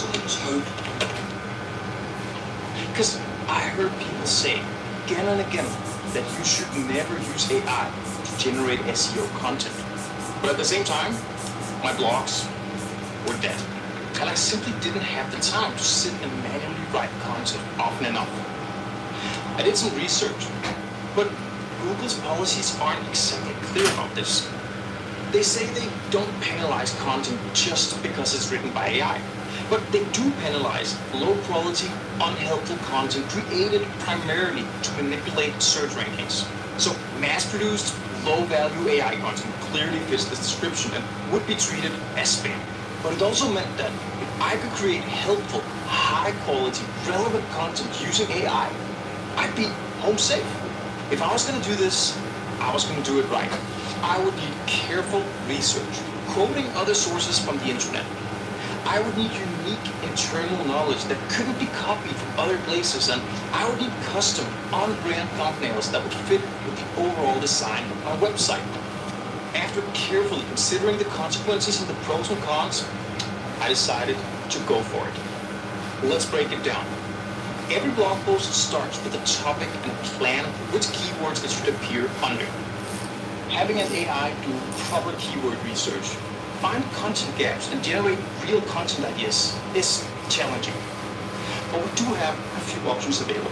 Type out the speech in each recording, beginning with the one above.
Someone's hope. Because I heard people say again and again that you should never use AI to generate SEO content. But at the same time, my blogs were dead. And I simply didn't have the time to sit and manually write content often enough. I did some research, but Google's policies aren't exactly clear about this. They say they don't penalize content just because it's written by AI, but they do penalize low-quality, unhelpful content created primarily to manipulate search rankings. So mass-produced, low-value AI content clearly fits this description and would be treated as spam. But it also meant that if I could create helpful, high-quality, relevant content using AI, I'd be home safe. If I was going to do this, I was going to do it right. I would need careful research, quoting other sources from the internet. I would need unique internal knowledge that couldn't be copied from other places, and I would need custom, on-brand thumbnails that would fit with the overall design of my website. After carefully considering the consequences and the pros and cons, I decided to go for it. Let's break it down. Every blog post starts with a topic and a plan for which keywords it should appear under. Having an AI do proper keyword research, find content gaps, and generate real content ideas is challenging. But we do have a few options available.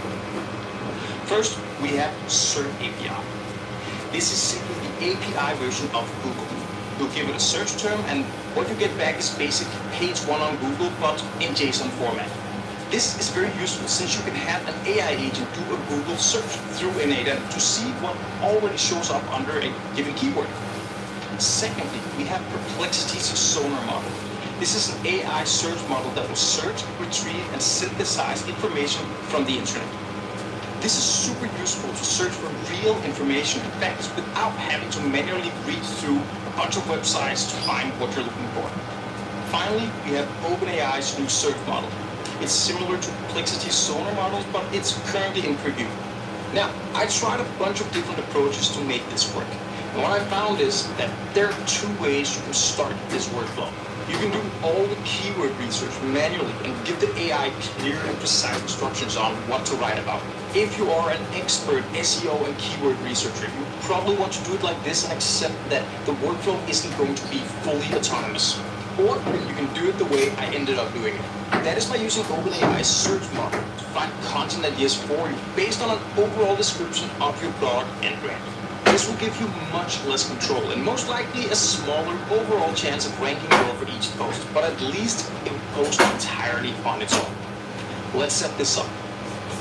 First, we have Search API. This is simply the API version of Google. You'll give it a search term, and what you get back is basically page one on Google, but in JSON format. This is very useful since you can have an AI agent do a Google search through n8n to see what already shows up under a given keyword. Secondly, we have Perplexity's Sonar model. This is an AI search model that will search, retrieve, and synthesize information from the internet. This is super useful to search for real information and facts without having to manually read through a bunch of websites to find what you're looking for. Finally, we have OpenAI's new search model. It's similar to Perplexity's Sonar models, but it's currently in preview. Now, I tried a bunch of different approaches to make this work. And what I found is that there are two ways you can start this workflow. You can do all the keyword research manually and give the AI clear and precise instructions on what to write about. If you are an expert SEO and keyword researcher, you probably want to do it like this and accept that the workflow isn't going to be fully autonomous. Or you can do it the way I ended up doing it. That is by using OpenAI's search model to find content ideas for you based on an overall description of your blog and brand. This will give you much less control and most likely a smaller overall chance of ranking well for each post, but at least it will post entirely on its own. Let's set this up.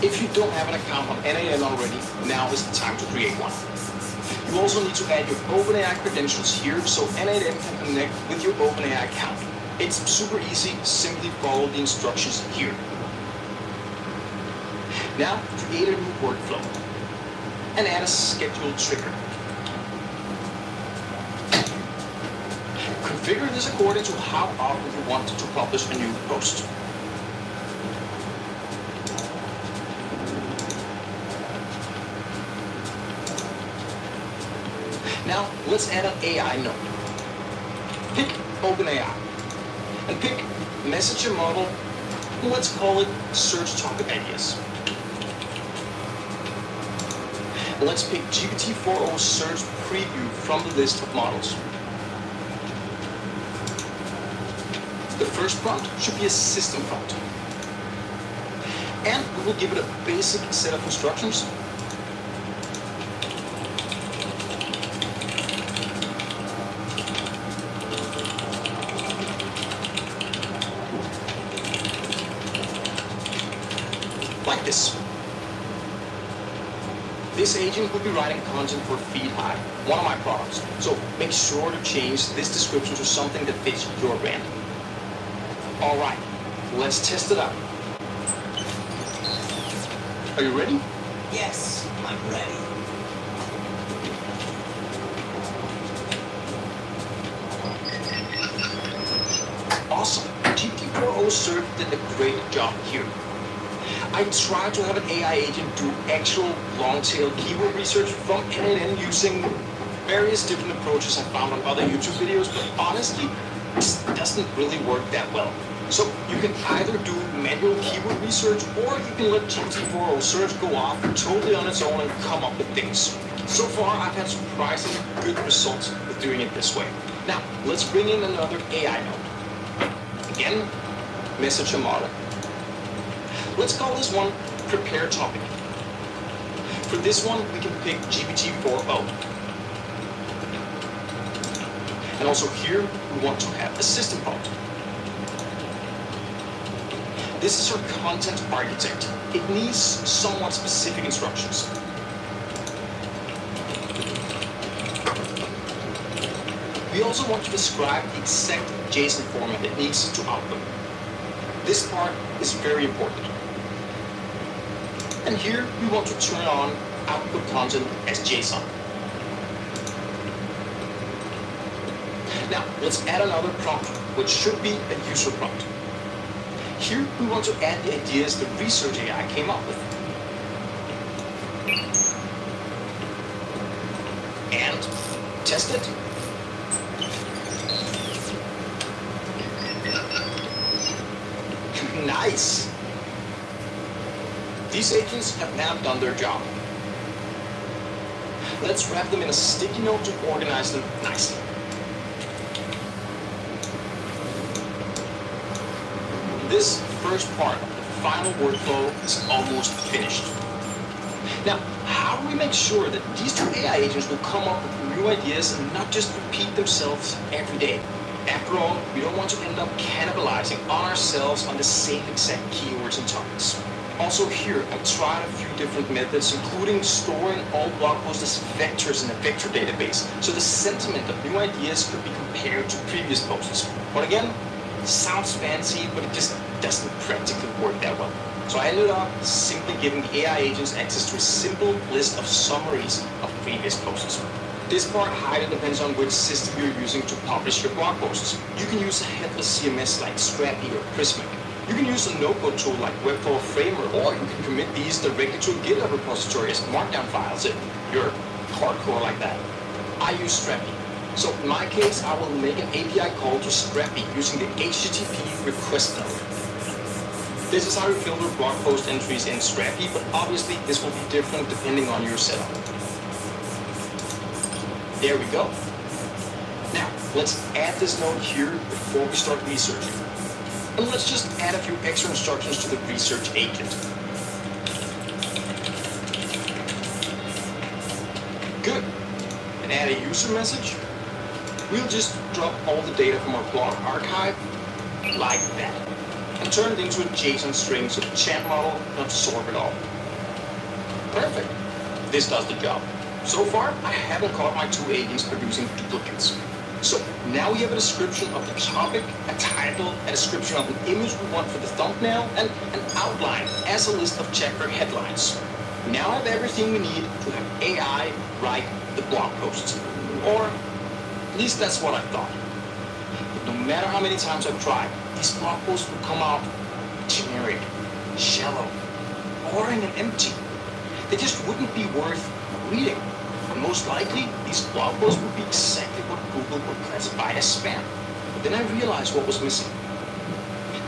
If you don't have an account on n8n already, now is the time to create one. You also need to add your OpenAI credentials here so n8n can connect with your OpenAI account. It's super easy, simply follow the instructions here. Now, create a new workflow and add a scheduled trigger. Configure this according to how often you want to publish a new post. Now, let's add an AI node. Pick OpenAI and pick Messenger model, let's call it Search Topic Ideas. Let's pick GPT-4o Search Preview from the list of models. The first prompt should be a system prompt. And we will give it a basic set of instructions. Like this. This agent will be writing content for Feed High, one of my products, so make sure to change this description to something that fits your brand. Alright, let's test it out. Are you ready? Yes, I'm ready. Awesome. GPT-4o Search did a great job here. I tried to have an AI agent do actual long-tail keyword research from n8n using various different approaches I found on other YouTube videos, but honestly, this doesn't really work that well. So you can either do manual keyword research or you can let GPT-4 search go off totally on its own and come up with things. So far, I've had surprisingly good results with doing it this way. Now, let's bring in another AI node. Again, message a model. Let's call this one prepare topic. For this one, we can pick GPT-4o. And also here, we want to have a system prompt. This is our content architect. It needs somewhat specific instructions. We also want to describe the exact JSON format it needs to output. This part is very important. And here we want to turn on output content as JSON. Now let's add another prompt, which should be a user prompt. Here we want to add the ideas the research AI came up with. And test it. Nice! These agents have now done their job. Let's wrap them in a sticky note to organize them nicely. This first part of the final workflow is almost finished. Now, how do we make sure that these two AI agents will come up with new ideas and not just repeat themselves every day? After all, we don't want to end up cannibalizing on ourselves on the same exact keywords and topics. Also here, I've tried a few different methods, including storing all blog posts as vectors in a vector database, so the sentiment of new ideas could be compared to previous posts. But again, sounds fancy, but it just doesn't practically work that well. So I ended up simply giving the AI agents access to a simple list of summaries of previous posts. This part highly depends on which system you're using to publish your blog posts. You can use a headless CMS like Scrappy or Prismic. You can use a notebook tool like Webflow Framer, or you can commit these directly to a GitHub repository as markdown files if you're hardcore like that. I use Scrappy. So in my case, I will make an API call to Scrappy using the HTTP request node. This is how you filter blog post entries in Scrappy, but obviously this will be different depending on your setup. There we go. Now, let's add this node here before we start researching. And let's just add a few extra instructions to the research agent. Good. And add a user message. We'll just drop all the data from our blog archive like that and turn it into a JSON string so the chat model can absorb it all. Perfect. This does the job. So far, I haven't caught my two agents producing duplicates. So now we have a description of the topic, a title, a description of an image we want for the thumbnail, and an outline as a list of chapter headlines. We now have everything we need to have AI write the blog posts. Or at least that's what I thought. But no matter how many times I've tried, these blog posts will come out generic, shallow, boring and empty. They just wouldn't be worth reading. And most likely, these blog posts would be exactly what Google would classify as spam. But then I realized what was missing.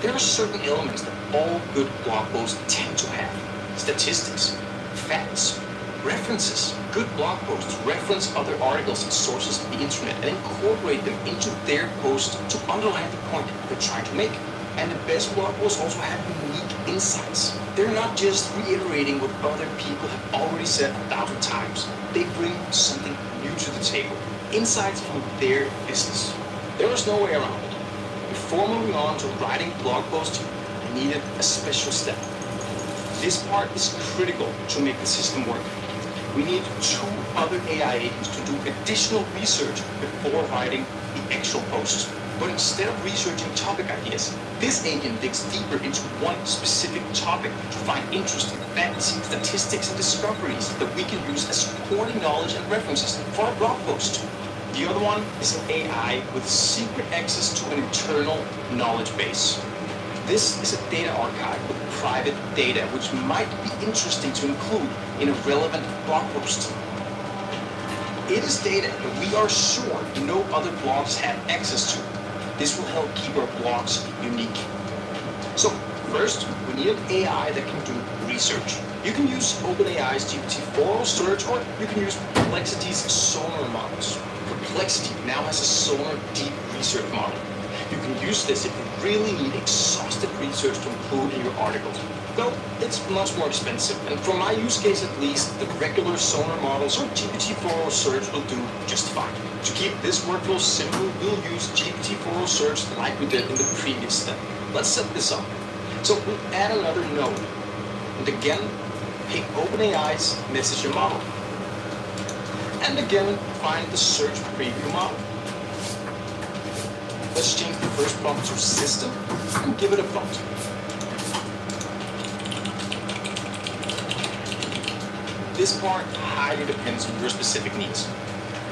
There are certain elements that all good blog posts tend to have. Statistics, facts, references. Good blog posts reference other articles and sources of the internet and incorporate them into their post to underline the point they're trying to make. And the best blog posts also have unique insights. They're not just reiterating what other people have already said 1,000 times. They bring something new to the table. Insights from their business. There was no way around it. Before moving on to writing blog posts, I needed a special step. This part is critical to make the system work. We need two other AI agents to do additional research before writing the actual posts. But instead of researching topic ideas, this agent digs deeper into one specific topic to find interesting facts, statistics, and discoveries that we can use as supporting knowledge and references for our blog post. The other one is an AI with secret access to an internal knowledge base. This is a data archive with private data which might be interesting to include in a relevant blog post. It is data that we are sure no other blogs have access to. This will help keep our blogs unique. So first, we need an AI that can do research. You can use OpenAI's GPT-4 search, or you can use Perplexity's Sonar models. Perplexity now has a Sonar deep research model. You can use this if you really need exhaustive research to include in your articles. Though it's much more expensive, and for my use case at least, the regular Sonar models or GPT-4 search will do just fine. To keep this workflow simple, we'll use GPT-4 search like we did in the previous step. Let's set this up. So we'll add another node, and again, pick OpenAI's messenger model. And again, find the search preview model. Let's change the first prompt to system and give it a prompt. This part highly depends on your specific needs.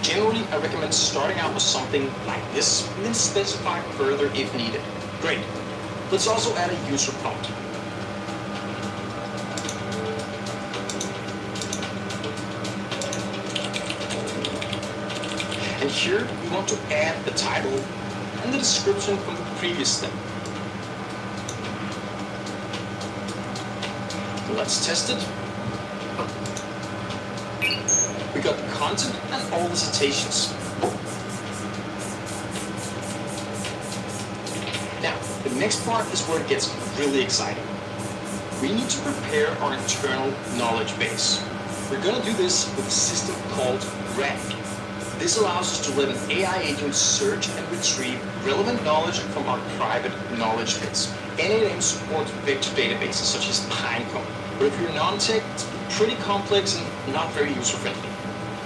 Generally, I recommend starting out with something like this and then specify further if needed. Great. Let's also add a user prompt. And here we want to add the title and the description from the previous step. Let's test it. We got the content and all the citations. Now, the next part is where it gets really exciting. We need to prepare our internal knowledge base. We're going to do this with a system called RAG. This allows us to let an AI agent search and retrieve relevant knowledge from our private knowledge base. NNN supports vector databases such as Pinecone, but if you're non-tech, it's pretty complex and not very user-friendly.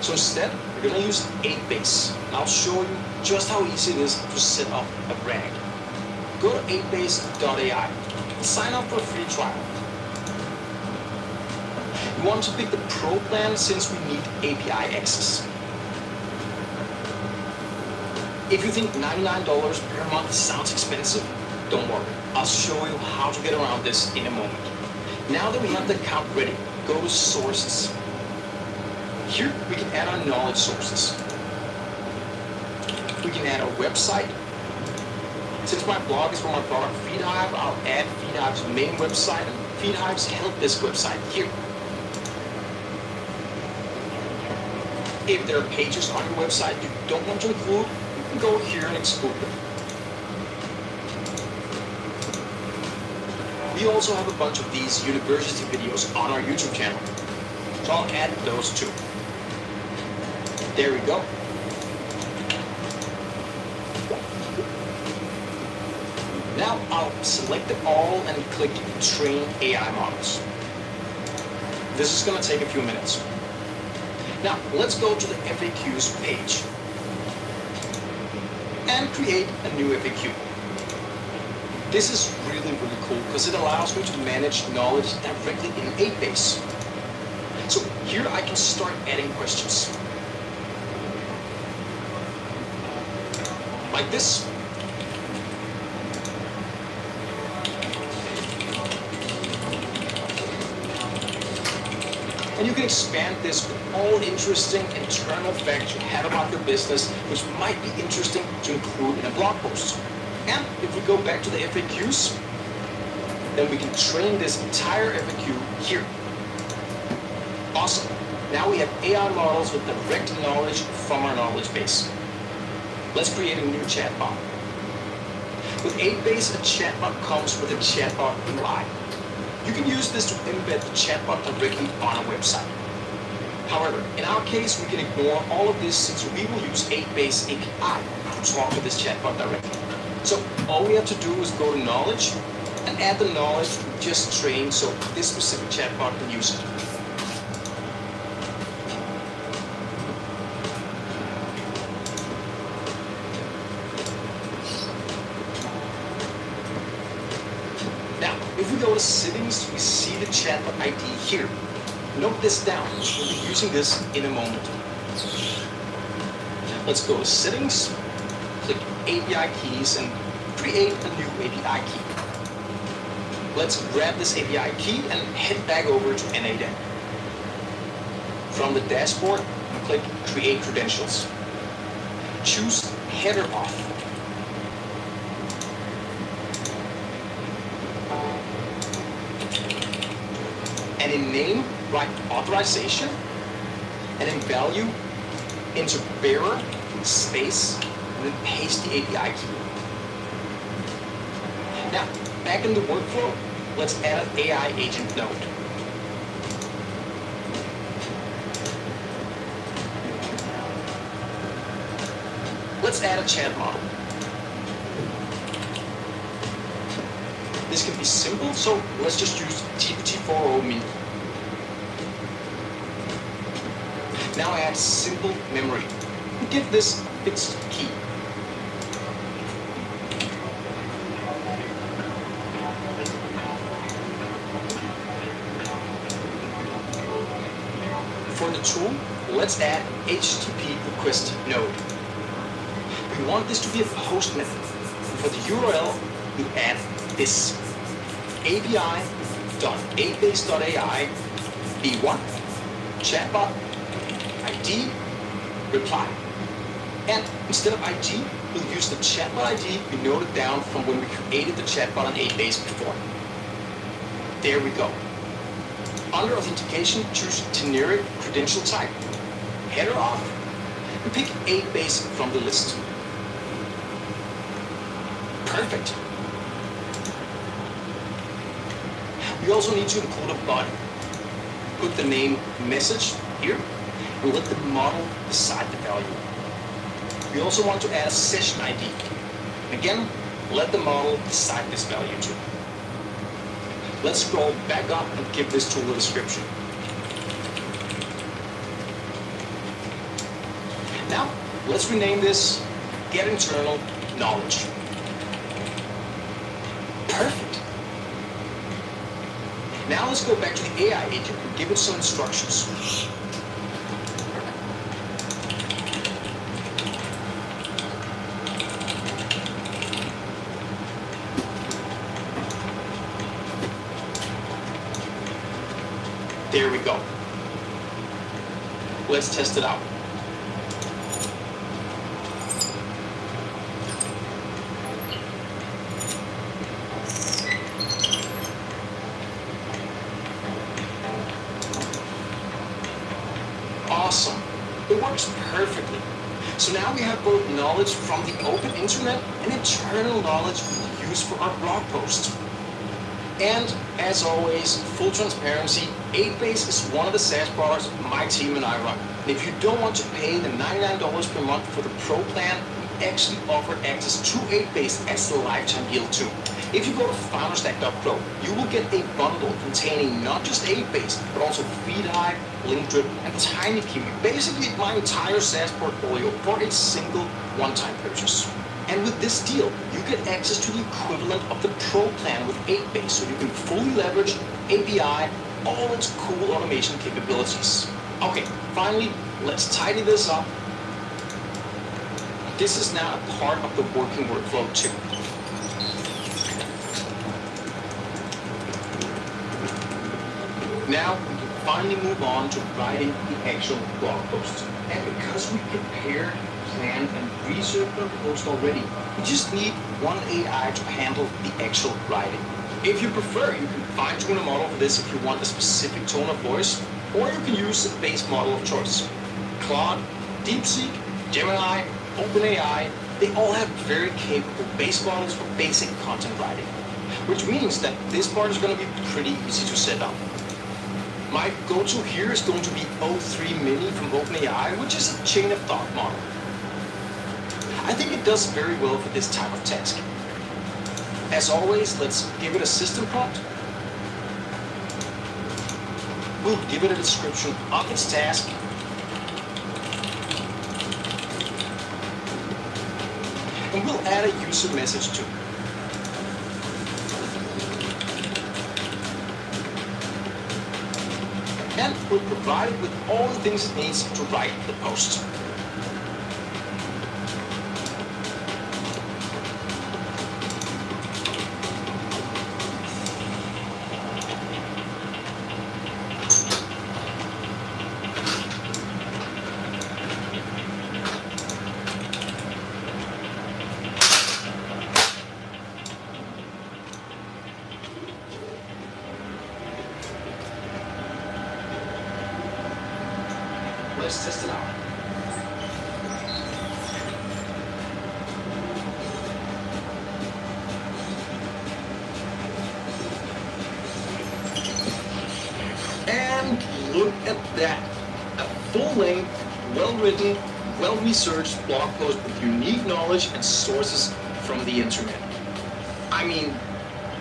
So instead, we're going to use 8base, and I'll show you just how easy it is to set up a RAG. Go to 8base.ai and sign up for a free trial. You want to pick the Pro plan since we need API access. If you think $99 per month sounds expensive, don't worry. I'll show you how to get around this in a moment. Now that we have the account ready, go to Sources. Here we can add our knowledge sources. We can add our website. Since my blog is from my product FeedHive, I'll add FeedHive's main website and FeedHive's help desk website here. If there are pages on your website you don't want to include, you can go here and exclude them. We also have a bunch of these university videos on our YouTube channel, so I'll add those too. There we go. Now I'll select them all and click Train AI Models. This is going to take a few minutes. Now let's go to the FAQs page and create a new FAQ. This is really cool because it allows me to manage knowledge directly in 8base. So here I can start adding questions. Like this. And you can expand this with all interesting internal facts you have about your business, which might be interesting to include in a blog post. And if we go back to the FAQs, then we can train this entire FAQ here. Awesome. Now we have AI models with direct knowledge from our knowledge base. Let's create a new chatbot. With 8base, a chatbot comes with a chatbot UI. You can use this to embed the chatbot directly on a website. However, in our case, we can ignore all of this since we will use 8base API to talk to this chatbot directly. So all we have to do is go to knowledge and add the knowledge we just trained so this specific chatbot can use it. If we go to settings, we see the chatbot ID here. Note this down, we'll be using this in a moment. Let's go to settings, click API keys and create a new API key. Let's grab this API key and head back over to NADEN. From the dashboard, click create credentials. Choose header off. And in name, write authorization. And in value, enter bearer, space, and then paste the API key. Now, back in the workflow, let's add an AI agent node. Let's add a chat model. This can be simple, so let's just use GPT-4o Mini. Now add simple memory. Give this fixed key. For the tool, let's add HTTP request node. We want this to be a host method. For the URL, we add this api.abase.ai v1 chatbot ID reply. And instead of ID, we'll use the chatbot ID we noted down from when we created the chatbot on Abase before. There we go. Under authentication, choose generic credential type. Header off, and pick Abase from the list. Perfect. We also need to include a body. Put the name message here and let the model decide the value. We also want to add a session ID. Again, let the model decide this value too. Let's scroll back up and give this tool a description. Now, let's rename this Get Internal Knowledge. Perfect. Now let's go back to the AI agent and give it some instructions. There we go. Let's test it out. Awesome. It works perfectly. So now we have both knowledge from the open internet and internal knowledge we use for our blog posts. And as always, full transparency, 8base is one of the SaaS products my team and I run. And if you don't want to pay the $99 per month for the Pro plan, we actually offer access to 8base as a lifetime deal too. If you go to founderstack.pro, you will get a bundle containing not just 8base, but also FeedHive, LinkDrip, and TinyKiwi. Basically my entire SaaS portfolio for a single one-time purchase. And with this deal, you get access to the equivalent of the Pro plan with 8base, so you can fully leverage API, all its cool automation capabilities. Okay, finally, let's tidy this up. This is now a part of the working workflow too. Now, we can finally move on to writing the actual blog post. And because we prepared, planned, and researched the post already, we just need one AI to handle the actual writing. If you prefer, you can fine-tune a model for this if you want a specific tone of voice, or you can use the base model of choice. Claude, DeepSeek, Gemini, OpenAI, they all have very capable base models for basic content writing, which means that this part is going to be pretty easy to set up. My go-to here is going to be O3 Mini from OpenAI, which is a chain of thought model. I think it does very well for this type of task. As always, let's give it a system prompt. We'll give it a description of its task. And we'll add a user message too. And we'll provide it with all the things it needs to write the post. let's test it out. And look at that. A full-length, well-written, well-researched blog post with unique knowledge and sources from the internet. I mean,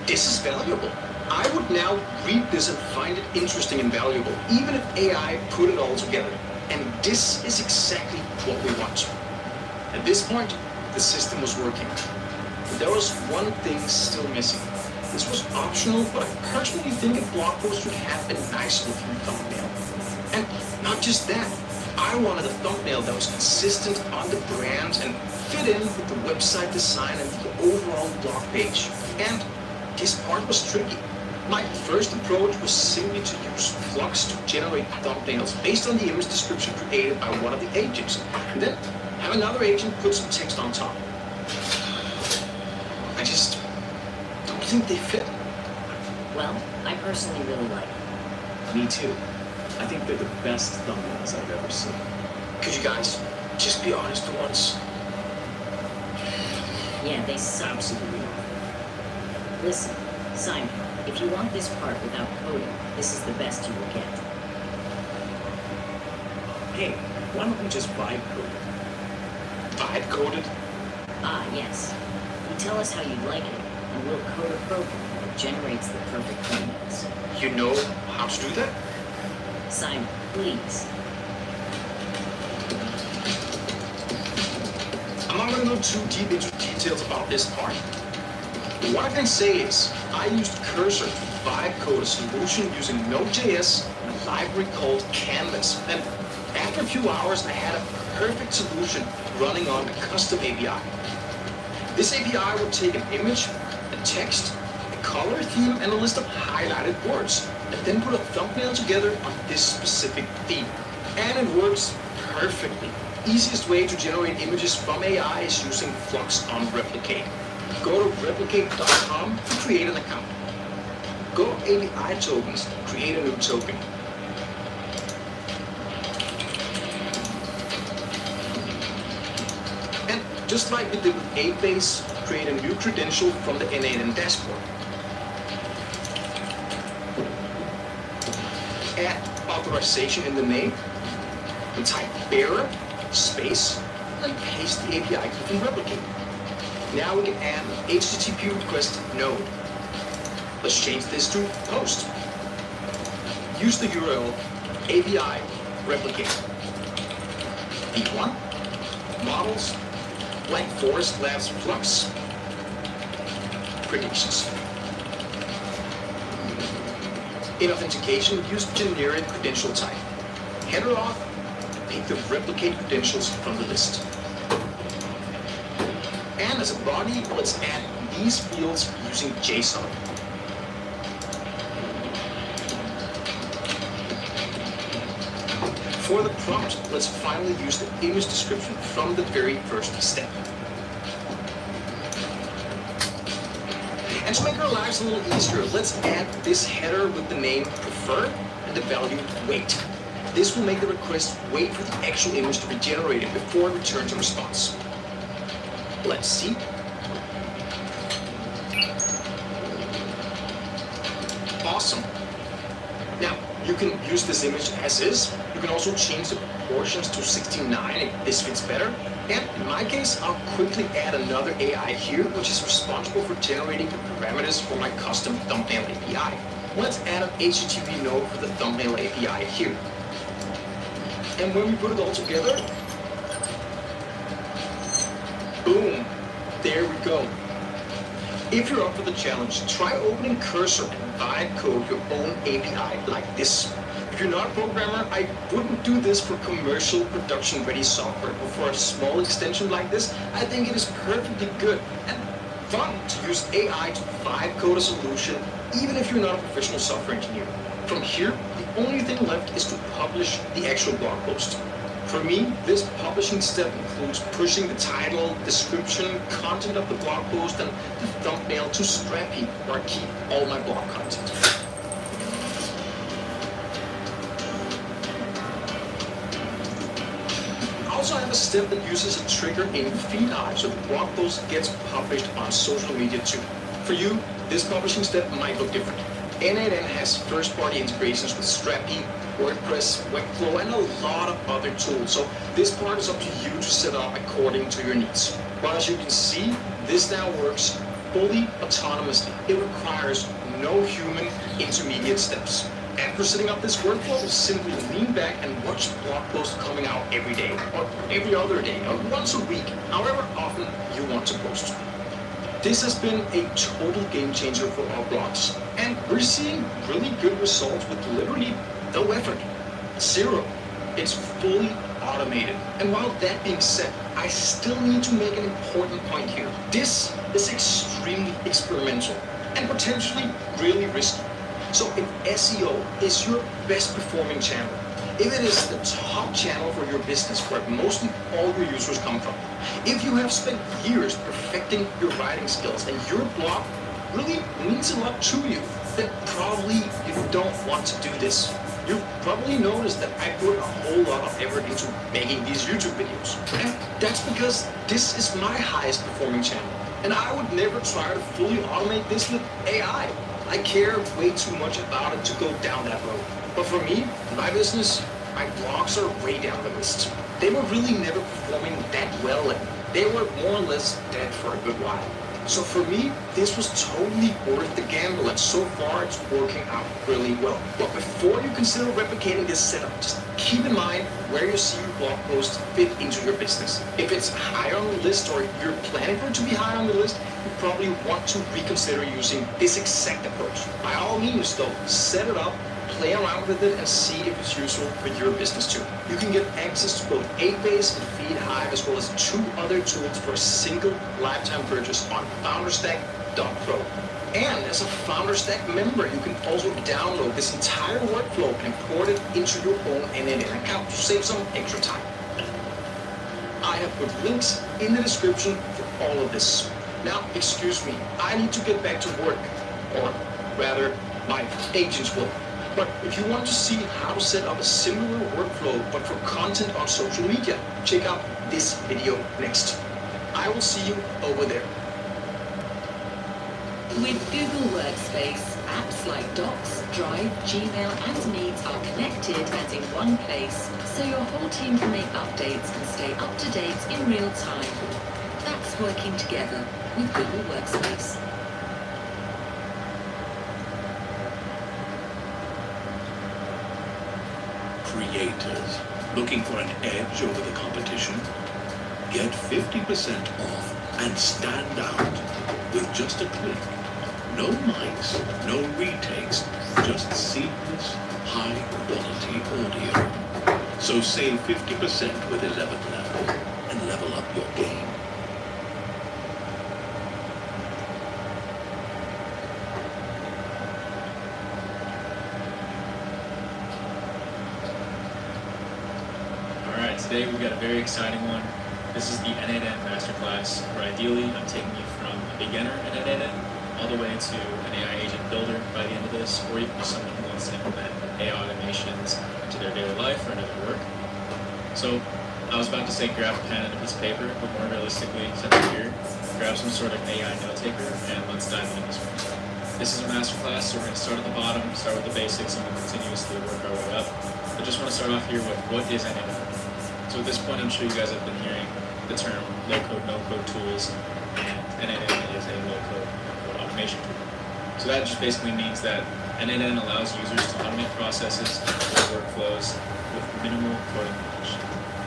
this is valuable. I would now read this and find it interesting and valuable, even if AI put it all together. And this is exactly what we want. At this point, the system was working. But there was one thing still missing. This was optional, but I personally think a blog post should have a nice looking thumbnail. And not just that, I wanted a thumbnail that was consistent on the brand and fit in with the website design and the overall blog page. And this part was tricky. My first approach was simply to use Flux to generate thumbnails based on the image description created by one of the agents, and then have another agent put some text on top. I just don't think they fit. Well, I personally really like it. Me too. I think they're the best thumbnails I've ever seen. Could you guys just be honest for once? Yeah, they suck. Absolutely not. Listen, Simon, if you want this part without coding, this is the best you will get. Hey, why don't we just vibe code it? Vibe coded? Ah, yes. You tell us how you'd like it, and we'll code a program that generates the perfect thumbnails. You know how to do that? Simon, please. I'm not going to go too deep into details about this part. But what I can say is, I used Cursor to vibe code a solution using Node.js and a library called Canvas. And after a few hours, I had a perfect solution running on a custom API. This API would take an image, a text, a color theme, and a list of highlighted words, and then put a thumbnail together on this specific theme. And it works perfectly. Easiest way to generate images from AI is using Flux on Replicate. Go to replicate.com to create an account. Go to API tokens, create a new token. And just like we did with A-Base, create a new credential from the NAN dashboard. Add authorization in the name, and type bearer, space, and paste the API key from Replicate. Now we can add an HTTP request node. Let's change this to host. Use the URL API replicate. V1, models, Black Forest Labs Flux, predictions. In authentication, use generic credential type. Header auth, and pick the replicate credentials from the list. And as a body, let's add these fields using JSON. For the prompt, let's finally use the image description from the very first step. And to make our lives a little easier, let's add this header with the name preferred and the value wait. This will make the request wait for the actual image to be generated before it returns a response. Let's see. Awesome. Now, you can use this image as is. You can also change the proportions to 69 if this fits better. And in my case, I'll quickly add another AI here, which is responsible for generating the parameters for my custom thumbnail API. Let's add an HTTP node for the thumbnail API here. And when we put it all together, boom, there we go. If you're up for the challenge, try opening Cursor and vibe code your own API like this. If you're not a programmer, I wouldn't do this for commercial production-ready software, but for a small extension like this, I think it is perfectly good and fun to use AI to vibe code a solution, even if you're not a professional software engineer. From here, the only thing left is to publish the actual blog post. For me, this publishing step includes pushing the title, description, content of the blog post, and the thumbnail to Scrappy, where I keep all my blog content. a step that uses a trigger in feed hive, so the blog post gets published on social media too. For you, this publishing step might look different. NNN has first-party integrations with Strapi, WordPress, Webflow, and a lot of other tools, so this part is up to you to set up according to your needs. But as you can see, this now works fully autonomously. It requires no human intermediate steps. After setting up this workflow, simply lean back and watch blog posts coming out every day, or every other day, or once a week, however often you want to post. This has been a total game changer for our blogs, and we're seeing really good results with literally no effort. Zero. It's fully automated. And while that being said, I still need to make an important point here. This is extremely experimental and potentially really risky. So if SEO is your best performing channel, if it is the top channel for your business where mostly all your users come from, if you have spent years perfecting your writing skills and your blog really means a lot to you, then probably you don't want to do this. You've probably noticed that I put a whole lot of effort into making these YouTube videos. And that's because this is my highest performing channel. And I would never try to fully automate this with AI. I care way too much about it to go down that road. But for me, my business, my blogs are way down the list. They were really never performing that well, and they were more or less dead for a good while. So for me, this was totally worth the gamble, and so far it's working out really well. But before you consider replicating this setup, just keep in mind where you see your blog posts fit into your business. If it's higher on the list, or you're planning for it to be higher on the list, you probably want to reconsider using this exact approach. By all means though, set it up, play around with it, and see if it's useful for your business too. You can get access to both A-Base and Feed Hive, as well as 2 other tools for a single lifetime purchase on founderstack.pro. And as a FounderStack member, you can also download this entire workflow and import it into your own NNN account to save some extra time. I have put links in the description for all of this. Now, excuse me, I need to get back to work, or rather, my agents will. But if you want to see how to set up a similar workflow but for content on social media, check out this video next. I will see you over there. With Google Workspace, apps like Docs, Drive, Gmail, and Meet are connected and in one place, so your whole team can make updates and stay up to date in real time. That's working together with Google Workspace. Creators looking for an edge over the competition? Get 50% off and stand out with just a click. No mics, no retakes, just seamless, high-quality audio. So save 50% with 11 Level and level up your game. Alright, today we've got a very exciting one. This is the NNN Masterclass, where ideally I'm taking you from a beginner in NNN all the way to an AI agent builder by the end of this, or even someone who wants to implement AI automations into their daily life or into their work. So I was about to say grab a pen and a piece of paper, but more realistically, since we're here, grab some sort of AI note taker and let's dive into this one. This is a masterclass, so we're going to start at the bottom, start with the basics, and we'll continuously work our way up. I just want to start off here with what is NNN. So at this point, I'm sure you guys have been hearing the term low-code, no-code tools, and NNN is a low-code, no-code automation tool. So that just basically means that NNN allows users to automate processes or workflows with minimal coding knowledge.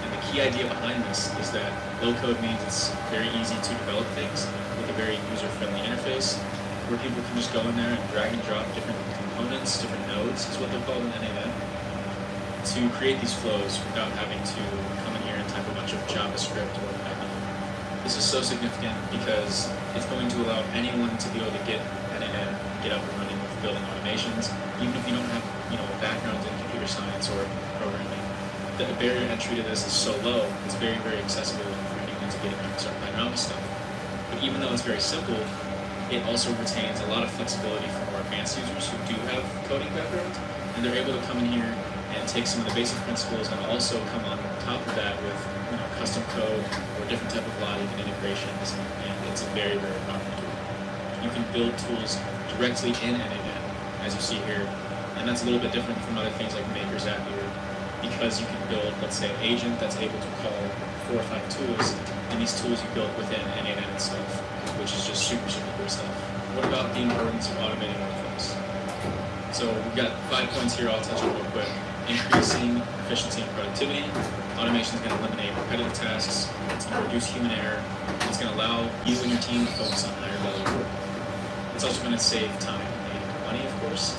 And the key idea behind this is that low-code means it's very easy to develop things with a very user-friendly interface, where people can just go in there and drag and drop different components, different nodes is what they're called in NNN, to create these flows without having to come in here and type a bunch of JavaScript or Python. This is so significant because it's going to allow anyone to be able to get NNN, get up and running with building automations, even if you don't have a background in computer science or programming. The barrier to entry to this is so low, it's very, very accessible for anyone to get in and start playing around with stuff. But even though it's very simple, it also retains a lot of flexibility for more advanced users who do have coding backgrounds, and they're able to come in here and take some of the basic principles and also come on top of that with custom code or different type of logic and integrations, and it's a very, very powerful tool. You can build tools directly in NAN, as you see here, and that's a little bit different from other things like Make or Zapier, because you can build, let's say, an agent that's able to call 4 or 5 tools, and these tools you build within NAN itself, which is just super, super cool stuff. What about the importance of automating workflows? So we've got 5 points here I'll touch on real quick. Increasing efficiency and productivity. Automation is going to eliminate repetitive tasks. It's going to reduce human error. It's going to allow you and your team to focus on higher value work. It's also going to save time and money, of course.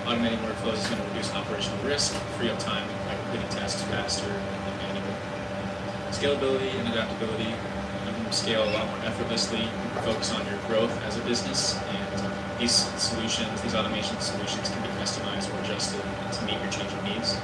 Automating workflows is going to reduce operational risk, free up time by completing tasks faster than manually. Scalability and adaptability. You can scale a lot more effortlessly, focus on your growth as a business, and these solutions, these automation solutions can be customized or adjusted to meet your changing needs.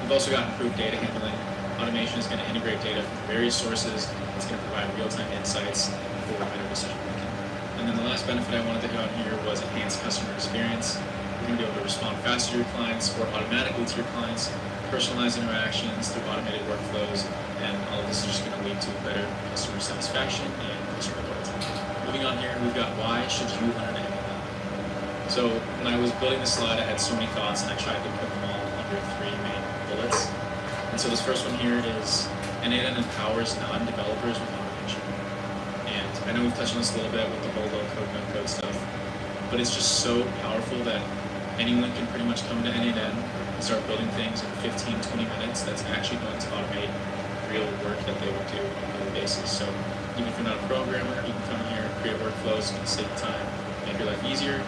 We've also got improved data handling. Automation is going to integrate data from various sources. It's going to provide real-time insights for better decision making. And then the last benefit I wanted to hit on here was enhanced customer experience. You're going to be able to respond faster to your clients or automatically to your clients, personalize interactions through automated workflows, and all of this is just going to lead to better customer satisfaction and customer loyalty. Moving on here, we've got why should you learn NAN? So when I was building this slide, I had so many thoughts and I tried to put them all under 3 main bullets. And so this first one here is NAN empowers non-developers with automation. And I know we've touched on this a little bit with the whole low code, no code stuff, but it's just so powerful that anyone can pretty much come to NAN and start building things in 15, 20 minutes that's actually going to automate real work that they would do on a daily basis. So even if you're not a programmer, you can come here, create workflows, and save time, make your life easier.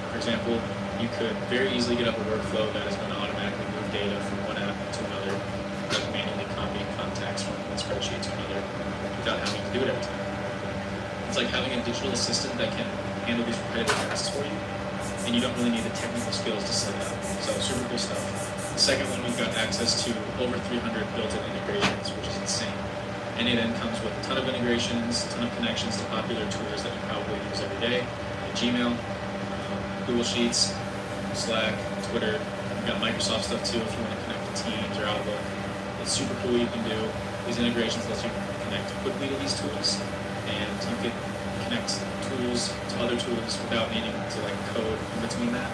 For example, you could very easily get up a workflow that is going to automatically move data from one app to another, like manually copying contacts from one spreadsheet to another without having to do it every time. It's like having a digital assistant that can handle these repetitive tasks for you, and you don't really need the technical skills to set it up. So super cool stuff. The second one, we've got access to over 300 built-in integrations, which is insane. NAN comes with a ton of integrations, a ton of connections to popular tools that you probably use every day, like Gmail, Google Sheets, Slack, Twitter. We've got Microsoft stuff too if you want to connect to Teams or Outlook. It's super cool what you can do. These integrations let you connect quickly to these tools, and you can connect tools to other tools without needing to code in between that.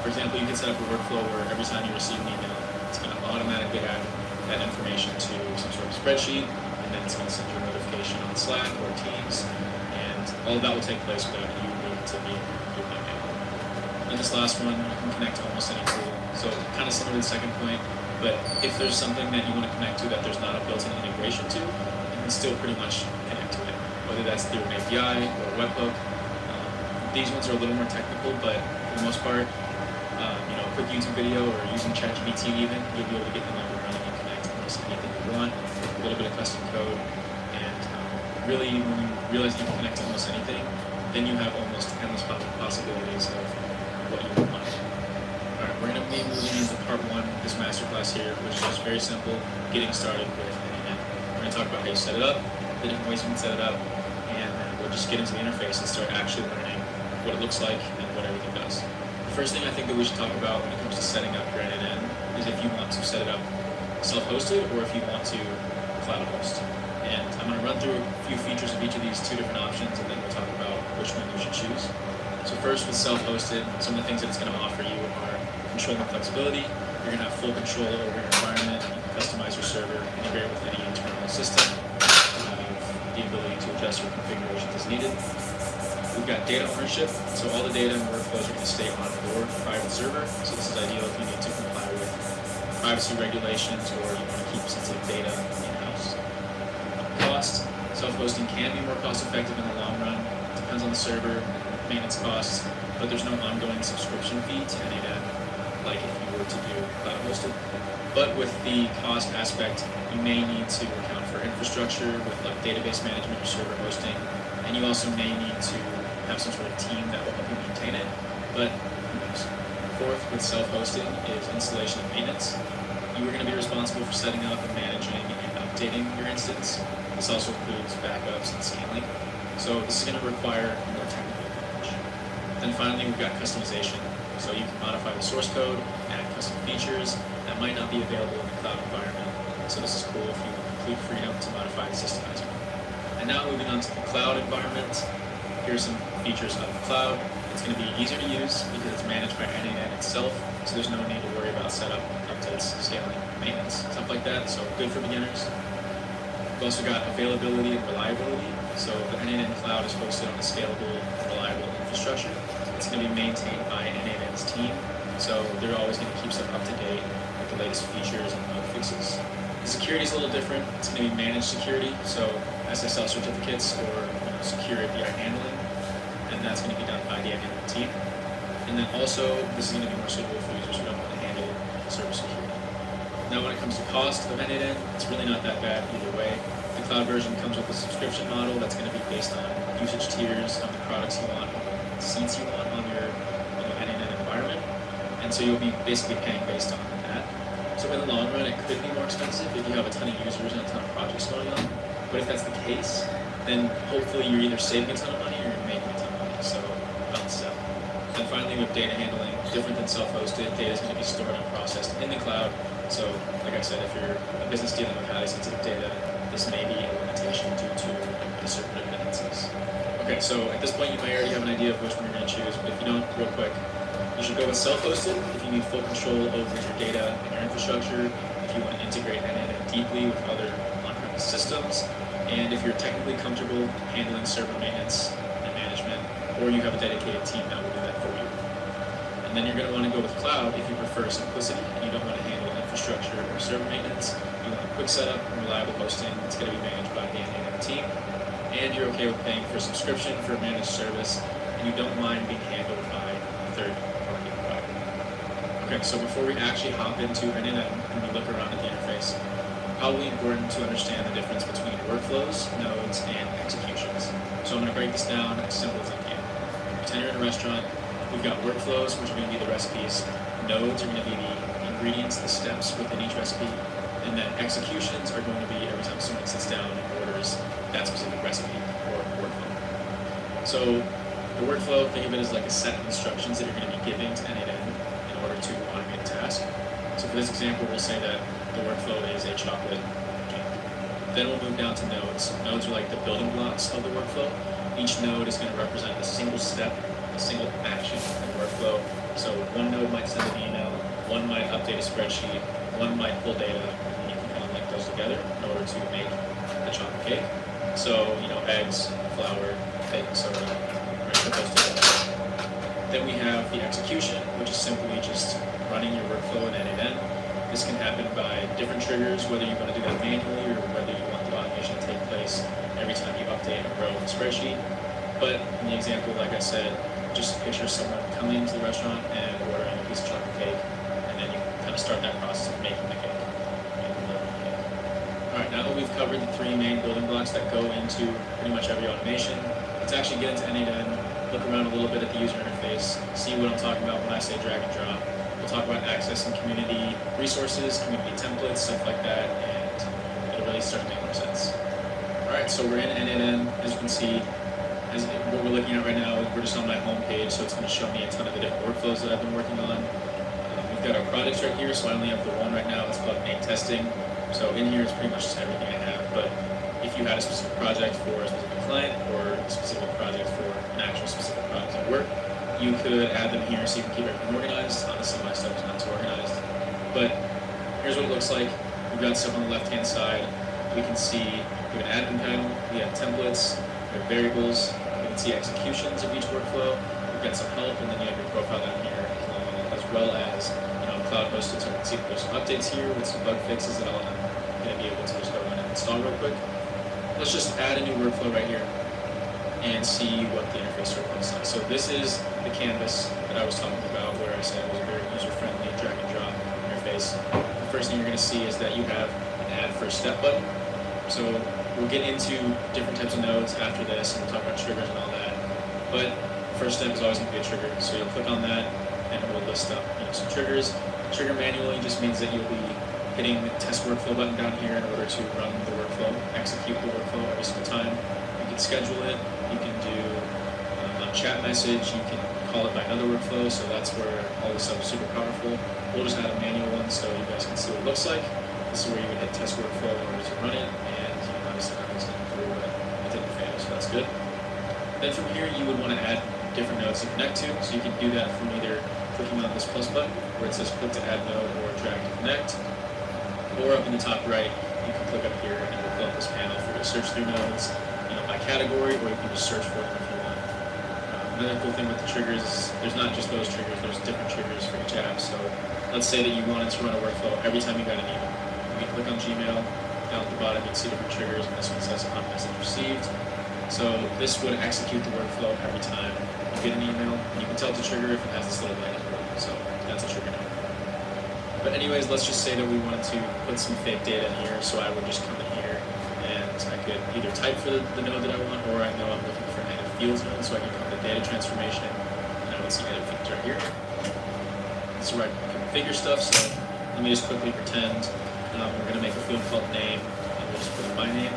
For example, you can set up a workflow where every time you receive an email, it's going to automatically add that information to some sort of spreadsheet, and then it's going to send you a notification on Slack or Teams, and all of that will take place without you needing to be doing that manually. And this last one, you can connect to almost any tool. So kind of similar to the second point, but if there's something that you want to connect to that there's not a built-in integration to, you can still pretty much connect to it, whether that's through an API or a webhook. These ones are a little more technical, but for the most part, a quick YouTube video or using ChatGPT even, you'll be able to get them up and running and connect to almost anything you want, a little bit of custom code, and really when you realize you can connect to almost anything, then you have almost endless possibilities of what you want. Alright, we're going to be moving into part 1 of this masterclass here, which is just very simple, getting started with NAN. We're going to talk about how you set it up, the different ways you can set it up, and we'll just get into the interface and start actually learning what it looks like and what everything does. The first thing I think that we should talk about when it comes to setting up your NAN is if you want to set it up self-hosted or if you want to cloud host. And I'm going to run through a few features of each of these 2 different options, and then we'll talk about which one you should choose. So first, with self-hosted, some of the things that it's going to offer you are control and flexibility. You're going to have full control over your environment. You can customize your server, integrate with any internal system. You have the ability to adjust your configurations as needed. We've got data ownership, so all the data and workflows are going to stay on your private server. So this is ideal if you need to comply with privacy regulations or you want to keep sensitive data in-house. Cost, self-hosting can be more cost-effective in the long run. It depends on the server, maintenance costs, but there's no ongoing subscription fee to NAN like if you were to do cloud hosted. But with the cost aspect, you may need to account for infrastructure with database management or server hosting, and you also may need to have some sort of team that will help you maintain it, but who knows. Fourth, with self-hosting, is installation and maintenance. You are going to be responsible for setting up and managing and updating your instance. This also includes backups and scaling. So this is going to require more technical knowledge. Then finally, we've got customization. So you can modify the source code, add custom features that might not be available in the cloud environment. So this is cool if you want complete freedom to modify the systemizer. And now moving on to the cloud environment, here's some features of the cloud. It's going to be easier to use because it's managed by NNN itself, so there's no need to worry about setup, updates, scaling, maintenance, stuff like that, so good for beginners. We've also got availability and reliability. So the NNN cloud is hosted on a scalable and reliable infrastructure. It's going to be maintained by NNN's team, so they're always going to keep stuff up to date with the latest features and bug fixes. The security is a little different. It's going to be managed security, so SSL certificates or secure API handling, and that's going to be done by the NNN team. And then also, this is going to be more suitable for users who don't want to handle server security. Now when it comes to cost of NNN, it's really not that bad either way. The cloud version comes with a subscription model that's going to be based on usage tiers of the products you want, the seats you want on your NNN environment. And so you'll be basically paying based on that. So in the long run, it could be more expensive if you have a ton of users and a ton of projects going on. But if that's the case, then hopefully you're either saving a ton of money or you're making a ton of money. So balance out. And finally, with data handling, different than self-hosted, data is going to be stored and processed in the cloud. So like I said, if you're a business dealing with highly sensitive data, this may be a limitation due to the server dependencies. Okay, so at this point you might already have an idea of which one you're going to choose, but if you don't, real quick, you should go with self-hosted if you need full control over your data and your infrastructure, if you want to integrate NNN deeply with other on-premise systems, and if you're technically comfortable handling server maintenance and management, or you have a dedicated team that will do that for you. And then you're going to want to go with cloud if you prefer simplicity and you don't want to handle infrastructure or server maintenance. You want a quick setup and reliable hosting that's going to be managed by the NNN team, and you're okay with paying for a subscription for a managed service, and you don't mind being handled by a third-party provider. Okay, so before we actually hop into NNN and we look around at the interface, probably important to understand the difference between workflows, nodes, and executions. So I'm going to break this down as simple as I can. Pretend you're in a restaurant. We've got workflows, which are going to be the recipes. Nodes are going to be the ingredients, the steps within each recipe. And then executions are going to be every time someone sits down and orders that specific recipe or workflow. So the workflow, think of it as like a set of instructions that you're going to be giving to NNN in order to automate a task. So for this example, we'll say that the workflow is a chocolate cake. Then we'll move down to nodes. Nodes are like the building blocks of the workflow. Each node is going to represent a single step, a single action in the workflow. So one node might send an email, one might update a spreadsheet, one might pull data, and you can kind of link those together in order to make the chocolate cake. So, eggs, flour, baking soda, right, put those together. Then we have the execution, which is simply just running your workflow in NNN. This can happen by different triggers, whether you want to do that manually or whether you want the automation to take place every time you update a row in the spreadsheet. But in the example, like I said, just picture someone coming into the restaurant and ordering a piece of chocolate cake, and then you kind of start that process of making the cake. Alright, now that we've covered the three main building blocks that go into pretty much every automation, let's actually get into NNN, look around a little bit at the user interface, see what I'm talking about when I say drag and drop. We'll talk about accessing community resources, community templates, stuff like that, and it'll really start to make more sense. Alright, so we're in NNN, as you can see. What we're looking at right now, we're just on my home page, so it's going to show me a ton of the different workflows that I've been working on. We've got our projects right here, so I only have the one right now. It's called main testing. So in here is pretty much just everything I have, but if you had a specific project for a specific client or a specific project for an actual specific project at work, you could add them here so you can keep everything organized. Honestly, my stuff is not too organized. But here's what it looks like. We've got stuff on the left-hand side. We can see we have an admin panel, we have templates, we have variables, we can see executions of each workflow, we've got some help, and then you have your profile down here, as well as cloud hosted, so I can see that there's some updates here with some bug fixes that I'm going to be able to just go in and install real quick. Let's just add a new workflow right here and see what the interface sort of looks like. So this is the canvas that I was talking about where I said it was a very user-friendly drag and drop interface. The first thing you're going to see is that you have an add first step button. So we'll get into different types of nodes after this, and we'll talk about triggers and all that. But first step is always going to be a trigger. So you'll click on that, and we'll list up some triggers. Trigger manually just means that you'll be hitting the test workflow button down here in order to run the workflow, execute the workflow every single time. You can schedule it. You can do a chat message. You can call it by another workflow, so that's where all this stuff is super powerful. We'll just add a manual one so you guys can see what it looks like. This is where you would hit test workflow in order to run it, and obviously nothing's going through, but it didn't fail, so that's good. Then from here, you would want to add different nodes to connect to, so you can do that from either clicking on this plus button, where it says click to add node or drag to connect, or up in the top right, you can click up here and it will fill up this panel for you to search through nodes, by category, or you can just search for them if you want. Another cool thing with the triggers is there's not just those triggers, there's different triggers for each app. So let's say that you wanted to run a workflow every time you got an email. You can click on Gmail, down at the bottom you can see different triggers, and this one says on message received. So this would execute the workflow every time you get an email. You can tell it's a trigger if it has this little light in it, so that's a trigger node. But anyways, let's just say that we wanted to put some fake data in here, so I would just come in here and I could either type for the node that I want, or I know I'm looking for an edit fields node, so I can come to data transformation, and I would see edit fields right here. This is where I can configure stuff, so let me just quickly pretend we're going to make a field called name, and we'll just put in my name.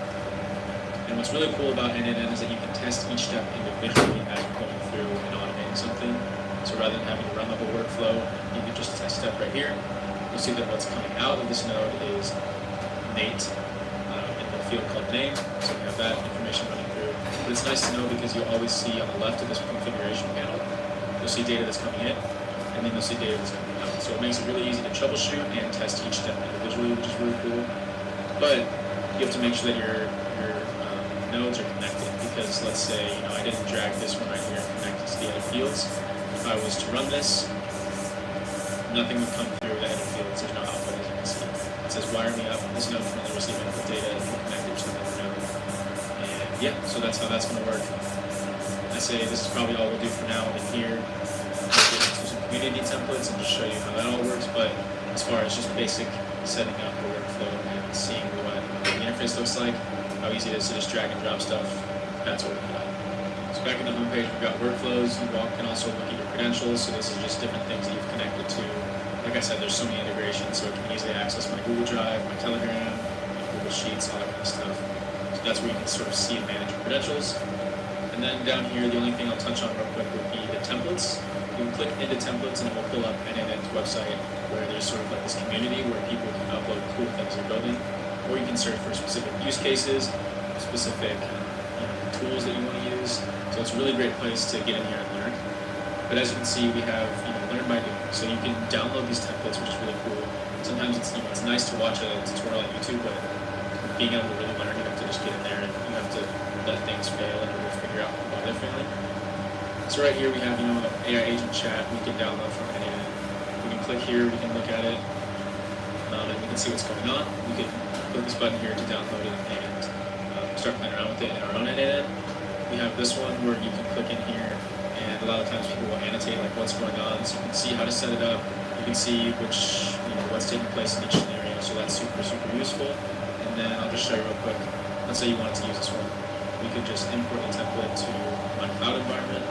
And what's really cool about NNN is that you can test each step individually as you're going through and automating something. So rather than having to run the whole workflow, you can just test step right here. You'll see that what's coming out of this node is Nate, field called name, so we have that information running through. But it's nice to know because you'll always see on the left of this configuration panel, you'll see data that's coming in, and then you'll see data that's coming out. So it makes it really easy to troubleshoot and test each step individually, which is really cool. But you have to make sure that your nodes are connected, because let's say I didn't drag this one right here and connect it to the edit fields. If I was to run this, nothing would come through the edit fields. There's no output, as you can see. It says wire me up. This node can only receive input data if you connect it to another node. And yeah, so that's how that's going to work. I say this is probably all we'll do for now in here. I'll get into some community templates and just show you how that all works. But as far as just basic setting up a workflow and seeing what the interface looks like, how easy it is to just drag and drop stuff, that's what we've got. So back in the home page, we've got workflows. You can also look at your credentials. So this is just different things that you've connected to. Like I said, there's so many integrations, so it can easily access my Google Drive, my Telegram, my Google Sheets, all that kind of stuff. So that's where you can sort of see and manage your credentials. And then down here, the only thing I'll touch on real quick would be the templates. You can click into templates and it will pull up NNN's website where there's sort of like this community where people can upload cool things they're building. Or you can search for specific use cases, specific tools that you want to use. So it's a really great place to get in here and learn. But as you can see, we have learn by doing. So you can download these templates, which is really cool. Sometimes it's it's nice to watch a tutorial on YouTube, but being able to really learn, you have to just get in there and you have to let things fail in order to figure out why they're failing. So right here we have AI agent chat we can download from NNN. We can click here, we can look at it, and we can see what's going on. We can click this button here to download it and start playing around with it in our own NNN. We have this one where you can click in here, and a lot of times people will annotate like what's going on, so you can see how to set it up. You can see which what's taking place in each scenario, so that's super useful. And then I'll just show you real quick. Let's say you wanted to use this one. We could just import the template to my cloud environment,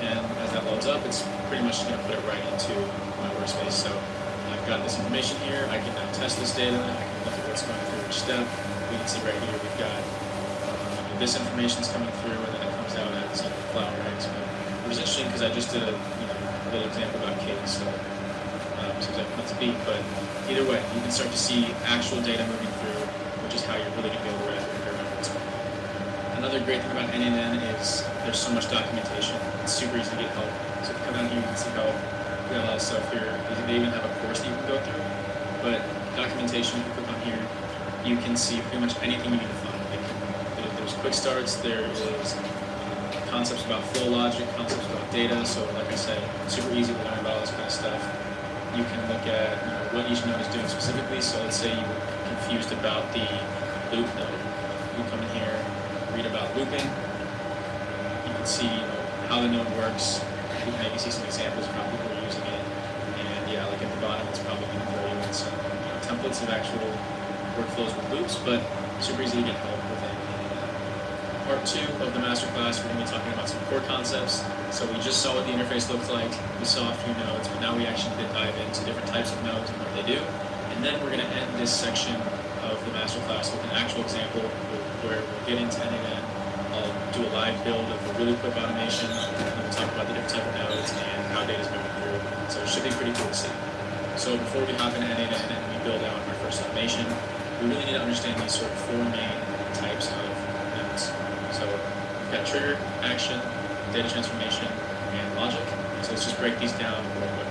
and as that loads up, it's pretty much going to put it right into my workspace. So I've got this information here. I can now test this data. I can look at what's going through each step. We can see right here we've got this information's coming through, and then it comes out as flower eggs. But it was interesting because I just did a little example about cakes, so seems like not to beat. But either way, you can start to see actual data moving through, which is how you're really going to be able to remember what's going on. Another great thing about NNN is there's so much documentation. It's super easy to get help. So if you come down here, you can see help. We got a lot of stuff here. They even have a course that you can go through. But documentation, if you click on here, you can see pretty much anything you need to find. There's quick starts, there is concepts about flow logic, concepts about data, so like I said, super easy to learn about all this kind of stuff. You can look at what each node is doing specifically, so let's say you were confused about the loop node. You can come in here, read about looping, you can see how the node works, you can maybe see some examples of how people are using it, and yeah, like at the bottom it's probably going to throw you in some templates of actual workflows with loops, but super easy to get help with it. Part 2 of the masterclass, we're going to be talking about some core concepts. So we just saw what the interface looked like, we saw a few nodes, but now we actually did dive into different types of nodes and what they do. And then we're going to end this section of the masterclass with an actual example where we'll get into NNN. I'll do a live build of a really quick automation, and we'll talk about the different type of nodes and how data is moving through. So it should be pretty cool to see. So before we hop into n8n and we build out our first automation, we really need to understand these sort of four main types of nodes. So we've got trigger, action, data transformation, and logic. So let's just break these down real quick.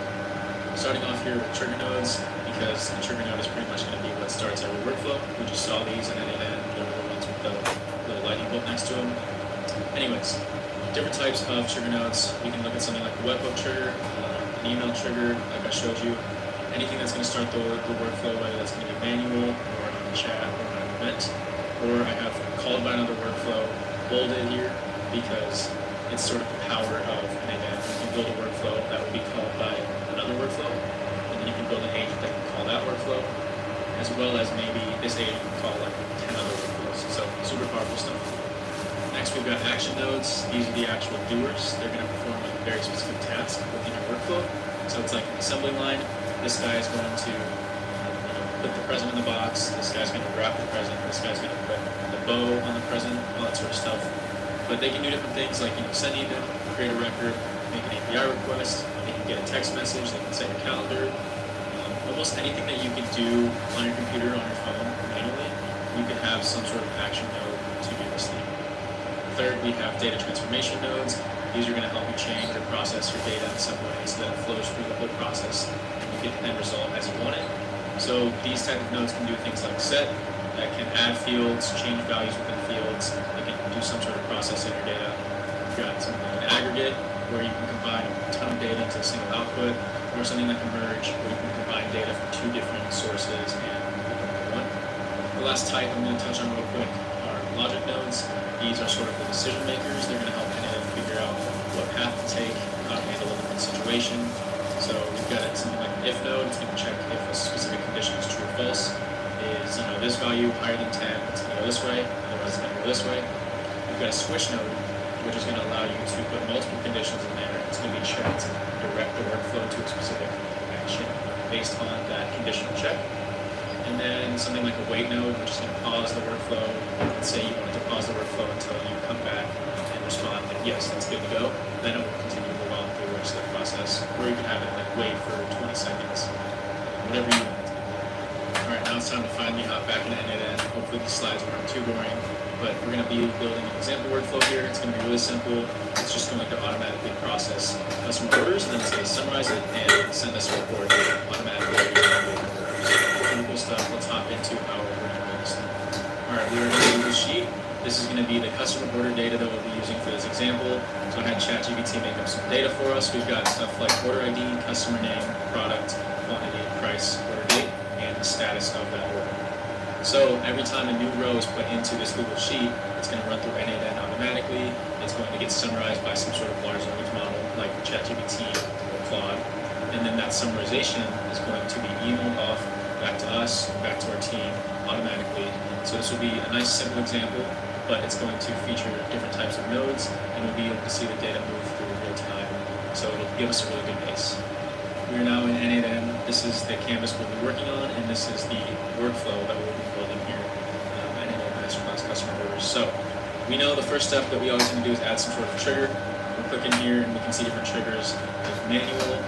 Starting off here with trigger nodes, because the trigger node is pretty much going to be what starts every workflow. We just saw these in n8n, they were the ones with the little lightning bolt next to them. Anyways, different types of trigger nodes. We can look at something like a webhook trigger, an email trigger, like I showed you. Anything that's going to start the workflow, whether that's going to be manual or on a chat or on an event. Or I have called by another workflow bolded here because it's sort of the power of n8n. You can build a workflow that will be called by another workflow, and then you can build an agent that can call that workflow, as well as maybe this agent can call like 10 other workflows. So super powerful stuff. Next, we've got action nodes. These are the actual doers. They're going to perform a very specific task within your workflow. So it's like an assembly line. This guy is going to put the present in the box. This guy's going to wrap the present. This guy's going to put the bow on the present, all that sort of stuff. But they can do different things like send email, create a record, make an API request. They can get a text message. They can set your calendar. Almost anything that you can do on your computer, on your phone, manually, you can have some sort of action node to do this thing. Third, we have data transformation nodes. These are going to help you change or process your data in some way so that it flows through the whole process and you get the end result as you want it. So these type of nodes can do things like set, that can add fields, change values within fields. They can do some sort of process in your data. You've got something like an aggregate where you can combine a ton of data into a single output, or something like a merge where you can combine data from two different sources and one. The last type I'm going to touch on real quick are logic nodes. These are sort of the decision makers. They're going to help n8n figure out what path to take, how to handle a different situation. So we've got something like an if node. It's going to check if a specific condition is true or false. Is this value higher than 10? It's going to go this way. Otherwise, it's going to go this way. We've got a switch node, which is going to allow you to put multiple conditions in there. It's going to be checked, direct the workflow to a specific action based on that conditional check. And then something like a wait node, which is going to pause the workflow. Let's say you wanted to pause the workflow until you come back and respond that yes, that's good to go. Then it will continue to move on through the rest of the process. Or you can have it like wait for 20 seconds, whatever you want. Alright, now it's time to finally hop back into n8n. Hopefully these slides weren't too boring, but we're going to be building an example workflow here. It's going to be really simple. It's just going to automatically process customer orders, and then it's going to summarize it and send us a report automatically. Pretty cool stuff. Let's hop into how we're going to build this thing. Alright, we are going to do this sheet. This is going to be the customer order data that we'll be using for this example. So I had ChatGPT make up some data for us. We've got stuff like order ID, customer name, product, quantity, price, order date, and the status of that order. So every time a new row is put into this Google Sheet, it's going to run through n8n automatically. It's going to get summarized by some sort of large language model like ChatGPT or Claude. And then that summarization is going to be emailed off back to us, back to our team automatically. So this will be a nice simple example, but it's going to feature different types of nodes, and we'll be able to see the data move through real time. So it'll give us a really good base. We are now in n8n. This is the canvas we'll be working on, and this is the workflow that we'll be building here at n8n Masterclass Customer Orders. So we know the first step that we always need to do is add some sort of trigger. We'll click in here, and we can see different triggers. There's manual,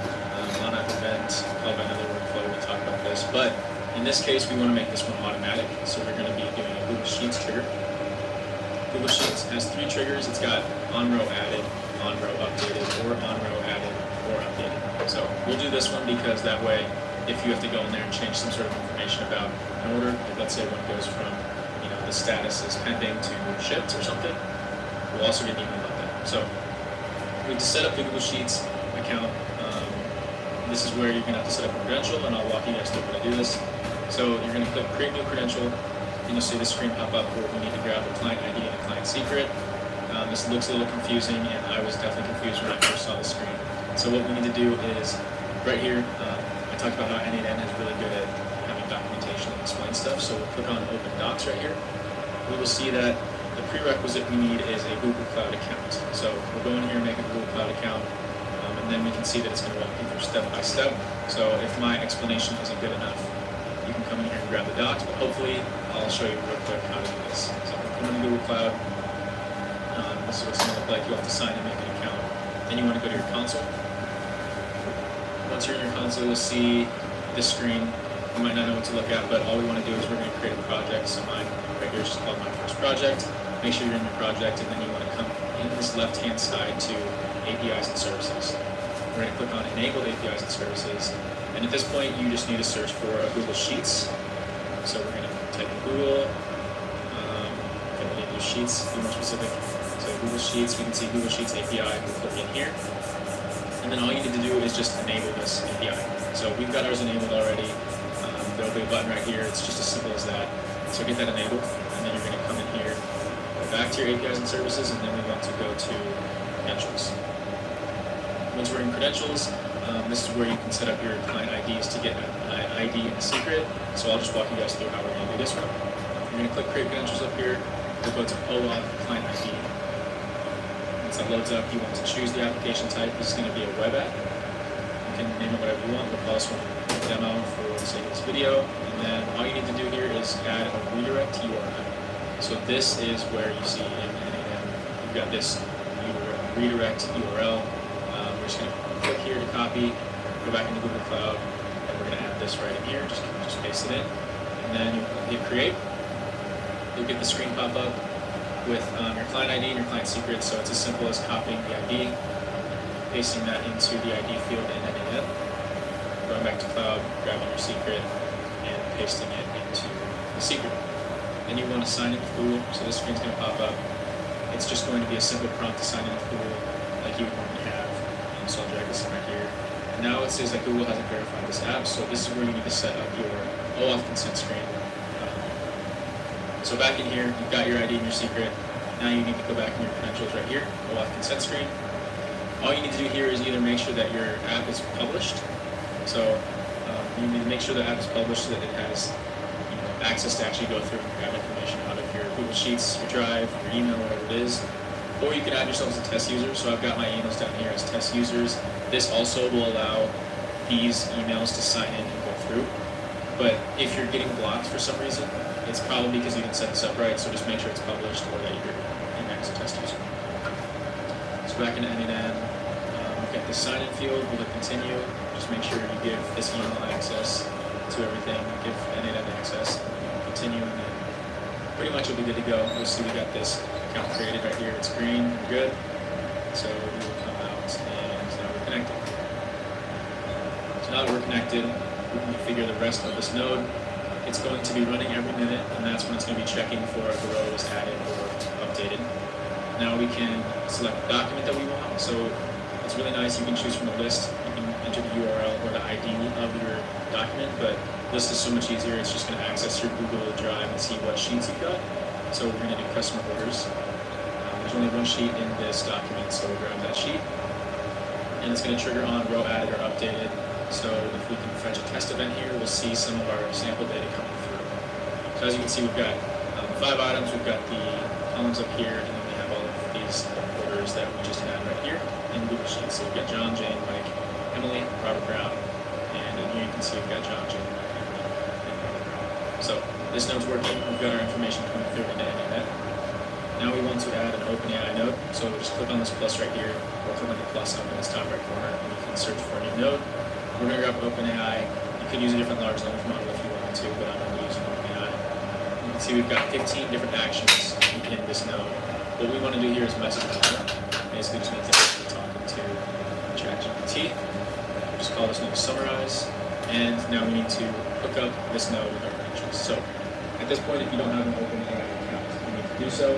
on-app event, called by another workflow. We'll talk about this, but in this case, we want to make this one automatic, so we're going to be doing a Google Sheets trigger. Google Sheets has 3 triggers. It's got on-row added, on-row updated, or on-row added, or updated. So we'll do this one because that way, if you have to go in there and change some sort of information about an order, like let's say one goes from, the status is pending to shipped or something, we'll also get an email about that. So we just set up the Google Sheets account. This is where you're going to have to set up a credential, and I'll walk you guys through how to do this. So you're going to click Create New Credential, and you'll see the screen pop up where we need to grab a client ID and a client secret. This looks a little confusing, and I was definitely confused when I first saw the screen. So what we need to do is, right here, I talked about how n8n is really good at having documentation and explain stuff, so we'll click on Open Docs right here. We will see that the prerequisite we need is a Google Cloud account. So we'll go in here and make a Google Cloud account, and then we can see that it's going to walk you through step by step. So if my explanation isn't good enough, you can come in here and grab the docs, but hopefully I'll show you real quick how to do this. So I'm going to Google Cloud. This This is what it's going to look like. You have to sign and make an account. Then you want to go to your console. Once you're in your console, you'll see this screen. You might not know what to look at, but all we want to do is we're going to create a project. So mine right here is just called my first project. Make sure you're in your project, and then you want to come in this left-hand side to APIs and services. We're going to click on Enable APIs and Services. And at this point, you just need to search for Google Sheets. So we're going to type in Google. We need to do Sheets, be more specific. So Google Sheets, we can see Google Sheets API. We'll click in here. And then all you need to do is just enable this API. So we've got ours enabled already. There'll be a button right here. It's just as simple as that. So get that enabled, and then you're going to come in here, go back to your APIs and services, and then we want to go to credentials. Once we're in credentials, this is where you can set up your client IDs to get an ID and a secret. So I'll just walk you guys through how we're going to do this one. You're going to click Create Credentials up here. We'll go to OAuth Client ID. Once that loads up, you want to choose the application type. This is going to be a web app. You can name it whatever you want. We'll call this one demo for the sake of this video. And then all you need to do here is add a redirect URL. So this is where you see in NAM, you've got this redirect URL. We're just going to click here to copy, go back into Google Cloud, and we're going to add this right in here. Just paste it in. And then you hit create. You'll get the screen pop up with your client ID and your client secret. So it's as simple as copying the ID, pasting that into the ID field in NAM, going back to cloud, grabbing your secret, and pasting it into the secret. Then you want to sign in with Google. So this screen's going to pop up. It's just going to be a simple prompt to sign in with Google like you would normally have. So I'll drag this in right here. And now it says that Google hasn't verified this app, so this is where you need to set up your OAuth consent screen. So back in here, you've got your ID and your secret. Now you need to go back in your credentials right here, OAuth consent screen. All you need to do here is either make sure that your app is published. So you need to make sure the app is published so that it has access to actually go through and grab information out of your Google Sheets, your Drive, your email, whatever it is. Or you can add yourself as a test user. So I've got my emails down here as test users. This also will allow these emails to sign in and go through. But if you're getting blocked for some reason, it's probably because you didn't set this up right. So just make sure it's published or that you're in as a test user. So back into NNN, we've got the sign-in field. We'll hit continue. Just make sure you give this email access to everything. Give NNN access. Continue, and then pretty much you'll be good to go. You'll see we got this account created right here. It's green. We're good. So we will come out, and now we're connected. So now that we're connected, we can configure the rest of this node. It's going to be running every minute, and that's when it's going to be checking for if a row is added or updated. Now we can select the document that we want. So it's really nice. You can choose from a list. You can enter the URL or the ID of your document, but list is so much easier. It's just going to access your Google Drive and see what sheets you've got. So we're going to do customer orders. There's only one sheet in this document, so we'll grab that sheet. And it's going to trigger on row added or updated. So if we can fetch a test event here, we'll see some of our sample data coming through. So as you can see, we've got 5 items. We've got the columns up here, and then we have all of these orders that we just had right here in Google Sheets. So we've got John, Jane, Mike, Emily, Robert Brown, and in here you can see we've got John, Jane, Emily, and Robert Brown. So this node's working. We've got our information coming through into NNN. Now we want to add an OpenAI node. So we'll just click on this plus right here, or click on the plus up in this top right corner, and you can search for a new node. We're going to grab OpenAI. You could use a different large language model if you wanted to, but I'm going to use OpenAI. You can see we've got 15 different actions in this node. What we want to do here is message them. Basically just means that we're talking to ChatGPT. We'll just call this node summarize. And now we need to hook up this node with our credentials. So at this point, if you don't have an OpenAI account, you need to do so.